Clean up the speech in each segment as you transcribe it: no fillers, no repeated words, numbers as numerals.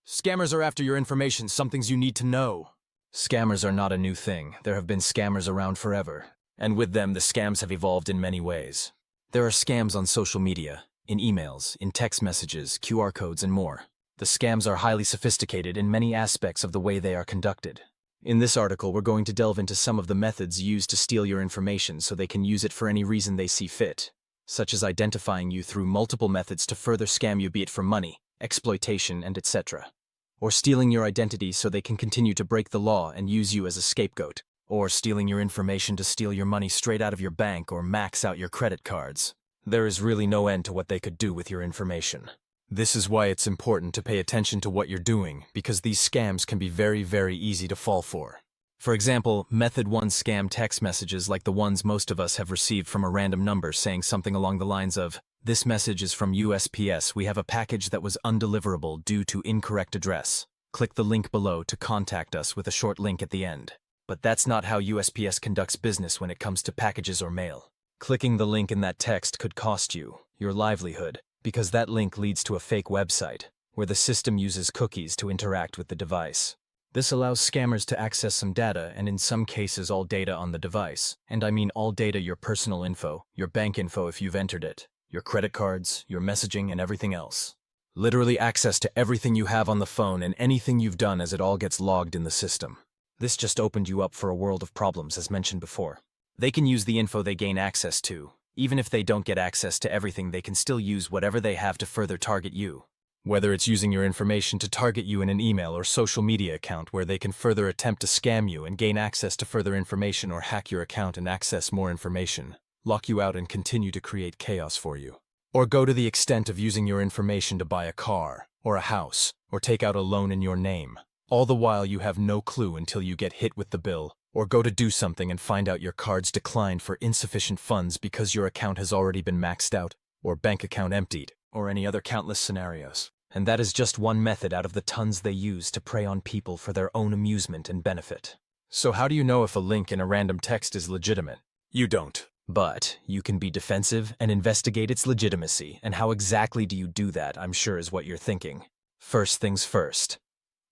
Scammers are after your information, some things you need to know. Scammers are not a new thing. There have been scammers around forever. And with them, the scams have evolved in many ways. There are scams on social media, in emails, in text messages, QR codes, and more. The scams are highly sophisticated in many aspects of the way they are conducted. In this article, we're going to delve into some of the methods used to steal your information so they can use it for any reason they see fit, such as identifying you through multiple methods to further scam you, be it for money, exploitation, and etc. Or stealing your identity so they can continue to break the law and use you as a scapegoat. Or stealing your information to steal your money straight out of your bank or max out your credit cards. There is really no end to what they could do with your information. This is why it's important to pay attention to what you're doing, because these scams can be very, very easy to fall for. For example, Method 1 scam text messages like the ones most of us have received from a random number saying something along the lines of, "This message is from USPS. We have a package that was undeliverable due to incorrect address. Click the link below to contact us," with a short link at the end. But that's not how USPS conducts business when it comes to packages or mail. Clicking the link in that text could cost you your livelihood, because that link leads to a fake website, where the system uses cookies to interact with the device. This allows scammers to access some data, and in some cases all data on the device. And I mean all data: your personal info, your bank info if you've entered it, your credit cards, your messaging, and everything else. Literally access to everything you have on the phone and anything you've done, as it all gets logged in the system. This just opened you up for a world of problems, as mentioned before. They can use the info they gain access to. Even if they don't get access to everything, they can still use whatever they have to further target you. Whether it's using your information to target you in an email or social media account where they can further attempt to scam you and gain access to further information, or hack your account and access more information, lock you out and continue to create chaos for you. Or go to the extent of using your information to buy a car, or a house, or take out a loan in your name. All the while you have no clue until you get hit with the bill, or go to do something and find out your cards declined for insufficient funds because your account has already been maxed out, or bank account emptied, or any other countless scenarios. And that is just one method out of the tons they use to prey on people for their own amusement and benefit. So how do you know if a link in a random text is legitimate? You don't. But you can be defensive and investigate its legitimacy, and how exactly do you do that, I'm sure is what you're thinking. First things first.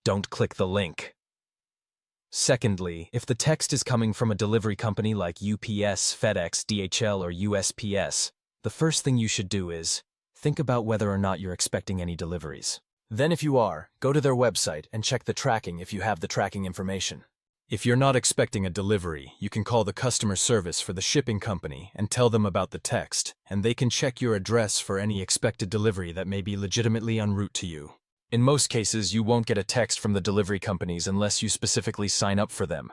Don't click the link. Secondly, if the text is coming from a delivery company like UPS, FedEx, DHL, or USPS, the first thing you should do is think about whether or not you're expecting any deliveries. Then if you are, go to their website and check the tracking if you have the tracking information. If you're not expecting a delivery, you can call the customer service for the shipping company and tell them about the text, and they can check your address for any expected delivery that may be legitimately en route to you. In most cases, you won't get a text from the delivery companies unless you specifically sign up for them.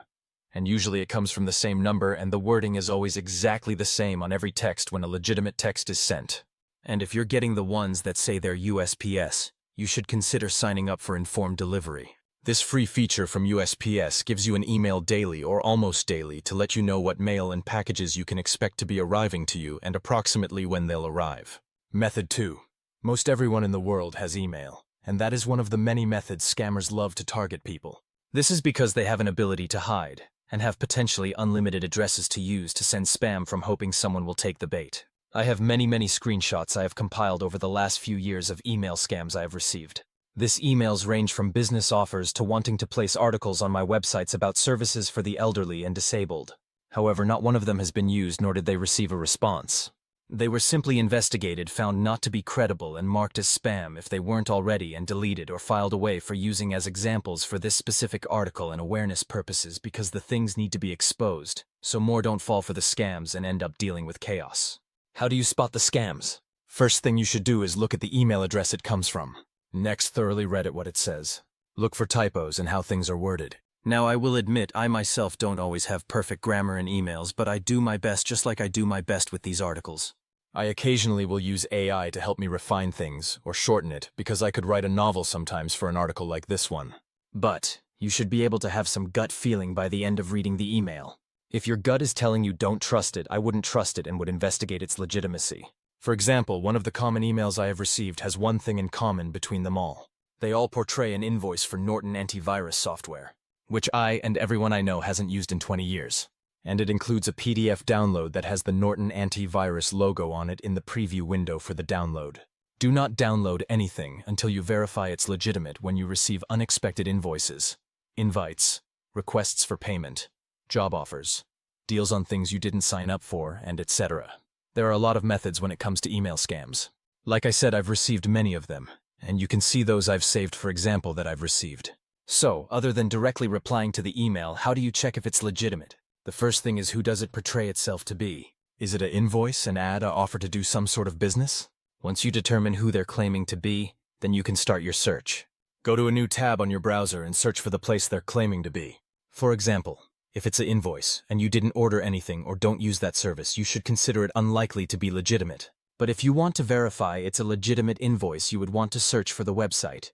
And usually it comes from the same number, and the wording is always exactly the same on every text when a legitimate text is sent. And if you're getting the ones that say they're USPS, you should consider signing up for informed delivery. This free feature from USPS gives you an email daily or almost daily to let you know what mail and packages you can expect to be arriving to you and approximately when they'll arrive. Method 2. Most everyone in the world has email. And that is one of the many methods scammers love to target people. This is because they have an ability to hide, and have potentially unlimited addresses to use to send spam from, hoping someone will take the bait. I have many screenshots I have compiled over the last few years of email scams I have received. These emails range from business offers to wanting to place articles on my websites about services for the elderly and disabled. However, not one of them has been used, nor did they receive a response. They were simply investigated, found not to be credible, and marked as spam if they weren't already, and deleted or filed away for using as examples for this specific article and awareness purposes, because the things need to be exposed, so more don't fall for the scams and end up dealing with chaos. How do you spot the scams? First thing you should do is look at the email address it comes from. Next, thoroughly read it what it says. Look for typos and how things are worded. Now, I will admit I myself don't always have perfect grammar in emails, but I do my best, just like I do my best with these articles. I occasionally will use AI to help me refine things, or shorten it, because I could write a novel sometimes for an article like this one. But you should be able to have some gut feeling by the end of reading the email. If your gut is telling you don't trust it, I wouldn't trust it and would investigate its legitimacy. For example, one of the common emails I have received has one thing in common between them all. They all portray an invoice for Norton antivirus software, which I and everyone I know hasn't used in 20 years. And it includes a PDF download that has the Norton antivirus logo on it in the preview window for the download. Do not download anything until you verify it's legitimate when you receive unexpected invoices, invites, requests for payment, job offers, deals on things you didn't sign up for, and etc. There are a lot of methods when it comes to email scams. Like I said, I've received many of them, and you can see those I've saved for example that I've received. So, other than directly replying to the email, how do you check if it's legitimate? The first thing is, who does it portray itself to be? Is it an invoice, an ad, an offer to do some sort of business? Once you determine who they're claiming to be, then you can start your search. Go to a new tab on your browser and search for the place they're claiming to be. For example, if it's an invoice and you didn't order anything or don't use that service, you should consider it unlikely to be legitimate. But if you want to verify it's a legitimate invoice, you would want to search for the website.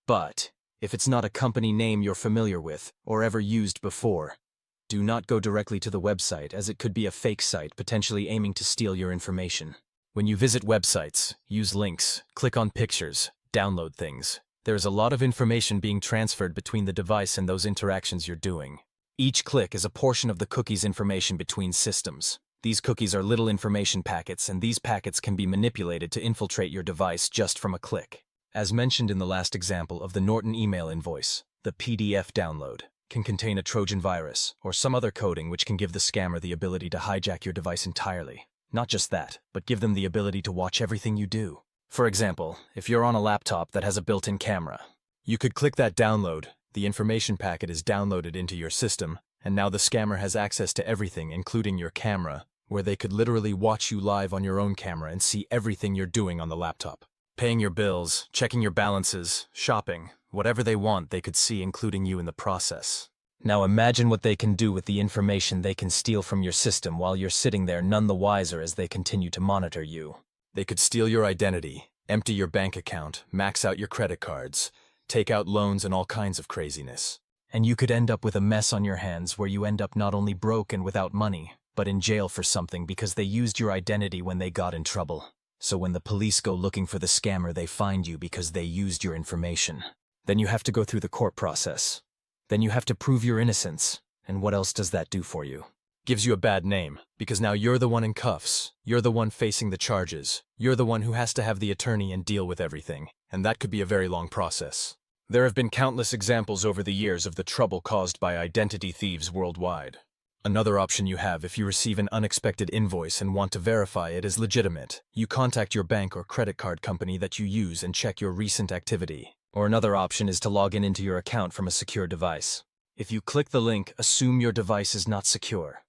But if it's not a company name you're familiar with or ever used before, do not go directly to the website, as it could be a fake site potentially aiming to steal your information. When you visit websites, use links, click on pictures, download things. There is a lot of information being transferred between the device and those interactions you're doing. Each click is a portion of the cookie's information between systems. These cookies are little information packets, and these packets can be manipulated to infiltrate your device just from a click. As mentioned in the last example of the Norton email invoice, the PDF download can contain a Trojan virus or some other coding which can give the scammer the ability to hijack your device entirely. Not just that, but give them the ability to watch everything you do. For example, if you're on a laptop that has a built-in camera, you could click that download, the information packet is downloaded into your system, and now the scammer has access to everything, including your camera, where they could literally watch you live on your own camera and see everything you're doing on the laptop. Paying your bills, checking your balances, shopping, whatever they want they could see, including you in the process. Now imagine what they can do with the information they can steal from your system while you're sitting there none the wiser as they continue to monitor you. They could steal your identity, empty your bank account, max out your credit cards, take out loans and all kinds of craziness. And you could end up with a mess on your hands where you end up not only broke and without money, but in jail for something because they used your identity when they got in trouble. So when the police go looking for the scammer, they find you because they used your information. Then you have to go through the court process. Then you have to prove your innocence. And what else does that do for you? Gives you a bad name, because now you're the one in cuffs. You're the one facing the charges. You're the one who has to have the attorney and deal with everything. And that could be a very long process. There have been countless examples over the years of the trouble caused by identity thieves worldwide. Another option you have if you receive an unexpected invoice and want to verify it is legitimate. You contact your bank or credit card company that you use and check your recent activity. Or another option is to log in into your account from a secure device. If you click the link, assume your device is not secure.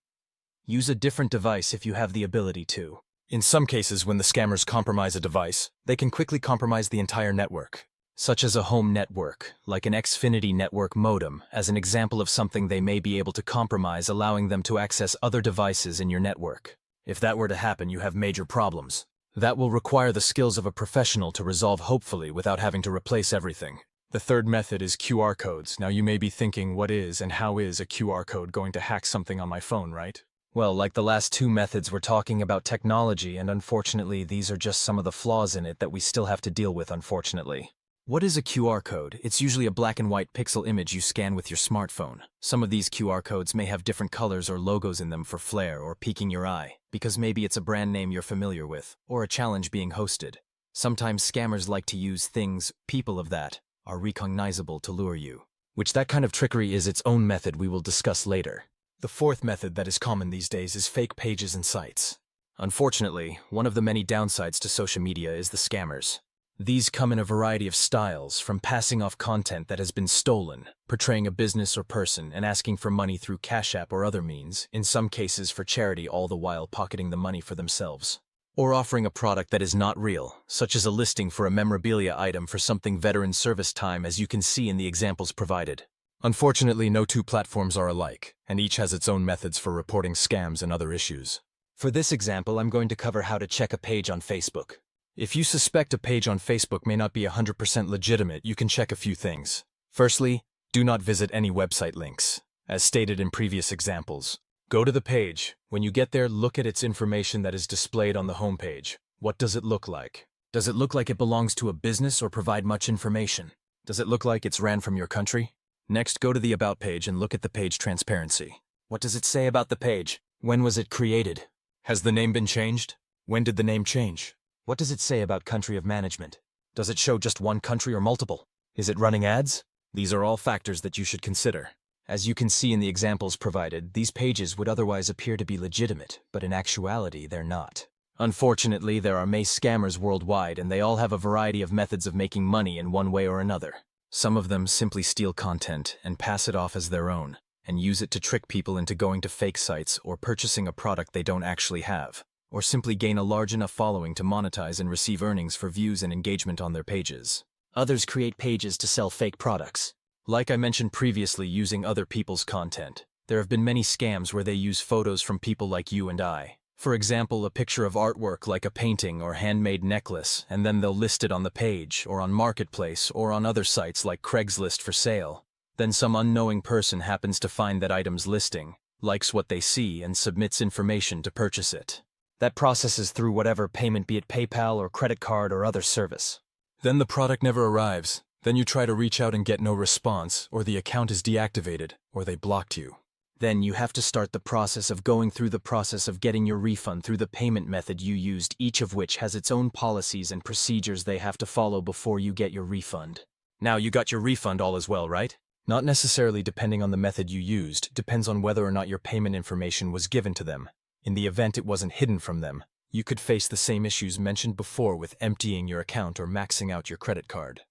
Use a different device if you have the ability to. In some cases, when the scammers compromise a device, they can quickly compromise the entire network, such as a home network, like an Xfinity network modem, as an example of something they may be able to compromise, allowing them to access other devices in your network. If that were to happen, you have major problems. That will require the skills of a professional to resolve, hopefully, without having to replace everything. The third method is QR codes. Now you may be thinking, what is and how is a QR code going to hack something on my phone, right? Well, like the last two methods, we're talking about technology, and unfortunately these are just some of the flaws in it that we still have to deal with, unfortunately. What is a QR code? It's usually a black and white pixel image you scan with your smartphone. Some of these QR codes may have different colors or logos in them for flair or piquing your eye, because maybe it's a brand name you're familiar with, or a challenge being hosted. Sometimes scammers like to use things, people of that, are recognizable to lure you. Which that kind of trickery is its own method we will discuss later. The fourth method that is common these days is fake pages and sites. Unfortunately, one of the many downsides to social media is the scammers. These come in a variety of styles, from passing off content that has been stolen, portraying a business or person, and asking for money through Cash App or other means, in some cases for charity, all the while pocketing the money for themselves. Or offering a product that is not real, such as a listing for a memorabilia item for something veteran service time, as you can see in the examples provided. Unfortunately, no two platforms are alike, and each has its own methods for reporting scams and other issues. For this example, I'm going to cover how to check a page on Facebook. If you suspect a page on Facebook may not be 100% legitimate, you can check a few things. Firstly, do not visit any website links. As stated in previous examples, go to the page. When you get there, look at its information that is displayed on the homepage. What does it look like? Does it look like it belongs to a business or provide much information? Does it look like it's ran from your country? Next, go to the About page and look at the page transparency. What does it say about the page? When was it created? Has the name been changed? When did the name change? What does it say about country of management? Does it show just one country or multiple? Is it running ads? These are all factors that you should consider. As you can see in the examples provided, these pages would otherwise appear to be legitimate, but in actuality they're not. Unfortunately, there are many scammers worldwide, and they all have a variety of methods of making money in one way or another. Some of them simply steal content and pass it off as their own, and use it to trick people into going to fake sites or purchasing a product they don't actually have, or simply gain a large enough following to monetize and receive earnings for views and engagement on their pages. Others create pages to sell fake products. Like I mentioned previously, using other people's content. There have been many scams where they use photos from people like you and I. For example, a picture of artwork like a painting or handmade necklace, and then they'll list it on the page, or on Marketplace, or on other sites like Craigslist for sale. Then some unknowing person happens to find that item's listing, likes what they see, and submits information to purchase it. That process is through whatever payment, be it PayPal or credit card or other service. Then the product never arrives. Then you try to reach out and get no response, or the account is deactivated, or they blocked you. Then you have to start the process of going through the process of getting your refund through the payment method you used, each of which has its own policies and procedures they have to follow before you get your refund. Now you got your refund all as well, right? Not necessarily, depending on the method you used, depends on whether or not your payment information was given to them. In the event it wasn't hidden from them, you could face the same issues mentioned before with emptying your account or maxing out your credit card.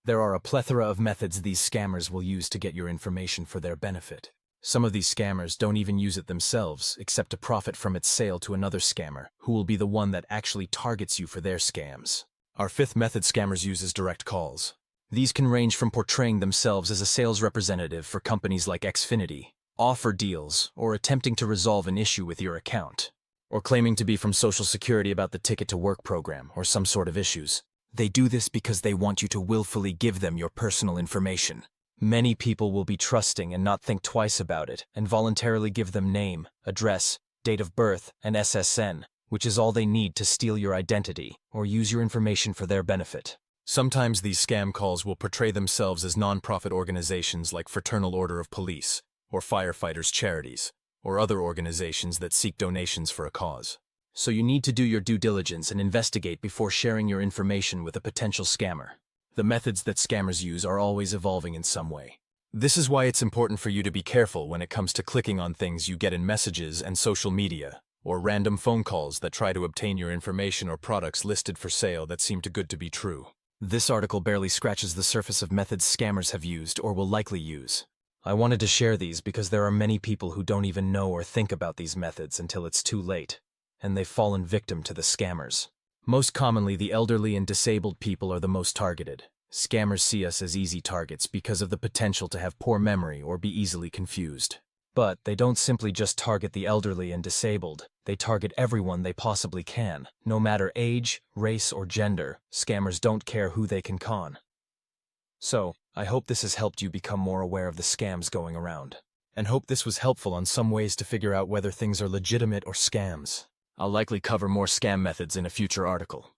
There are a plethora of methods these scammers will use to get your information for their benefit. Some of these scammers don't even use it themselves, except to profit from its sale to another scammer, who will be the one that actually targets you for their scams. Our fifth method scammers use is direct calls. These can range from portraying themselves as a sales representative for companies like Xfinity, offer deals, or attempting to resolve an issue with your account, or claiming to be from Social Security about the Ticket to Work program or some sort of issues. They do this because they want you to willfully give them your personal information. Many people will be trusting and not think twice about it and voluntarily give them name, address, date of birth, and SSN, which is all they need to steal your identity or use your information for their benefit. Sometimes these scam calls will portray themselves as non-profit organizations like Fraternal Order of Police, or firefighters' charities, or other organizations that seek donations for a cause. So you need to do your due diligence and investigate before sharing your information with a potential scammer. The methods that scammers use are always evolving in some way. This is why it's important for you to be careful when it comes to clicking on things you get in messages and social media, or random phone calls that try to obtain your information or products listed for sale that seem too good to be true. This article barely scratches the surface of methods scammers have used or will likely use. I wanted to share these because there are many people who don't even know or think about these methods until it's too late, and they've fallen victim to the scammers. Most commonly, the elderly and disabled people are the most targeted. Scammers see us as easy targets because of the potential to have poor memory or be easily confused. But they don't simply just target the elderly and disabled. They target everyone they possibly can. No matter age, race, or gender, scammers don't care who they can con. So, I hope this has helped you become more aware of the scams going around, and hope this was helpful on some ways to figure out whether things are legitimate or scams. I'll likely cover more scam methods in a future article.